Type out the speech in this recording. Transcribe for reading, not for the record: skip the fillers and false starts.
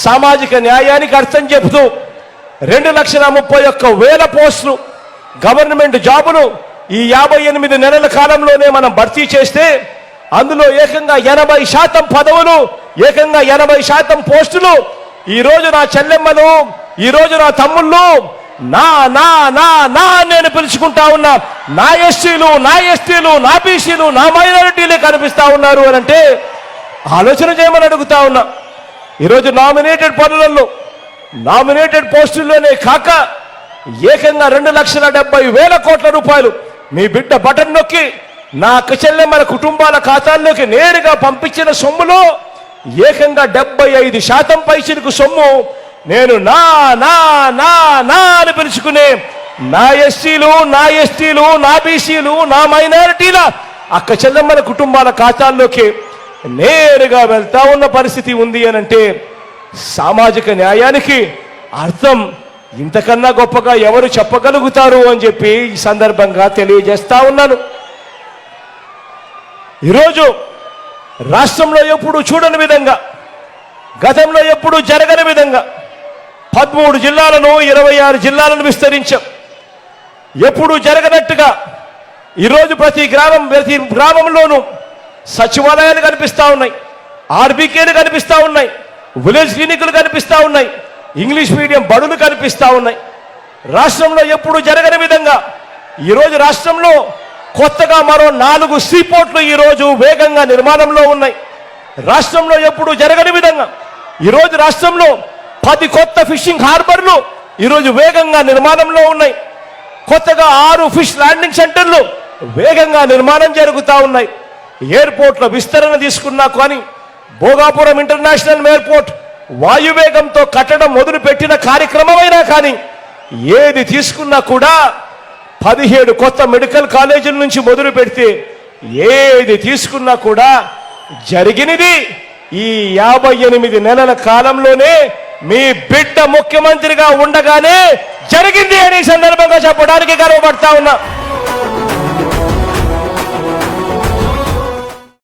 సామాజిక న్యాయానికి అర్థం చెబుతూ 2,31,000 పోస్టులు గవర్నమెంట్ జాబులు ఈ 58 నెలల కాలంలోనే మనం భర్తీ చేస్తే అందులో ఏకంగా 80% పదవులు, ఏకంగా 80% పోస్టులు ఈరోజు నా చెల్లెమ్మలు, ఈరోజు నా తమ్ముళ్ళు నా నా నా నా నేను పిలుచుకుంటా ఉన్నా నా ఎస్సీలు, నా ఎస్టీలు, నా బీసీలు, నా మైనారిటీలే కనిపిస్తా ఉన్నారు అని అంటే ఆలోచన చేయమని అడుగుతా ఉన్నా. ఈరోజు నామినేటెడ్ పోస్టుల్లోనే కాక ఏకంగా 2,70,000 కోట్ల రూపాయలు మీ బిడ్డ బటన్ నొక్కి నా అక్క చెల్లెమ్మల కుటుంబాల ఖాతాల్లోకి నేరుగా పంపించిన సొమ్ములో ఏకంగా 75% పైచిలకు సొమ్ము నేను నా నా నా నా అని పిలుచుకునే నా ఎస్సీలు, నా ఎస్టీలు, నా బీసీలు, నా మైనారిటీల అక్క చెల్లెమ్మల కుటుంబాల ఖాతాల్లోకి నేరుగా వెళ్తా ఉన్న పరిస్థితి ఉంది అనంటే సామాజిక న్యాయానికి అర్థం ఇంతకన్నా గొప్పగా ఎవరు చెప్పగలుగుతారు అని చెప్పి ఈ సందర్భంగా తెలియజేస్తా ఉన్నాను. ఈరోజు రాష్ట్రంలో ఎప్పుడు చూడని విధంగా, గతంలో ఎప్పుడు జరగని విధంగా 13 జిల్లాలను 26 జిల్లాలను విస్తరించాం. ఎప్పుడు జరగనట్టుగా ఈరోజు ప్రతి గ్రామంలోనూ సచివాలయాలు కనిపిస్తా ఉన్నాయి, ఆర్బీకేలు కనిపిస్తా ఉన్నాయి, విలేజ్ క్లినిక్లు కనిపిస్తా ఉన్నాయి, ఇంగ్లీష్ మీడియం బడులు కనిపిస్తా ఉన్నాయి. రాష్ట్రంలో ఎప్పుడు జరగని విధంగా ఈరోజు రాష్ట్రంలో కొత్తగా మరో 4 సీపోర్ట్లు ఈరోజు వేగంగా నిర్మాణంలో ఉన్నాయి. రాష్ట్రంలో ఎప్పుడు జరగని విధంగా ఈరోజు రాష్ట్రంలో 10 కొత్త ఫిషింగ్ హార్బర్లు ఈరోజు వేగంగా నిర్మాణంలో ఉన్నాయి. కొత్తగా 6 ఫిష్ ల్యాండింగ్ సెంటర్లు వేగంగా నిర్మాణం జరుగుతూ ఉన్నాయి. ఎయిర్పోర్ట్ల విస్తరణ తీసుకున్నా కానీ భోగాపురం ఇంటర్నేషనల్ ఎయిర్పోర్ట్ వాయువేగంతో కట్టడం మొదలుపెట్టిన కార్యక్రమమైనా కానీ ఏది తీసుకున్నా కూడా 17 కొత్త మెడికల్ కాలేజీల నుంచి మొదలు పెడితే ఏది తీసుకున్నా కూడా జరిగినది ఈ 58 నెలల కాలంలోనే మీ బిడ్డ ముఖ్యమంత్రిగా ఉండగానే జరిగింది అని సందర్భంగా చెప్పడానికి గర్వపడతా ఉన్నా.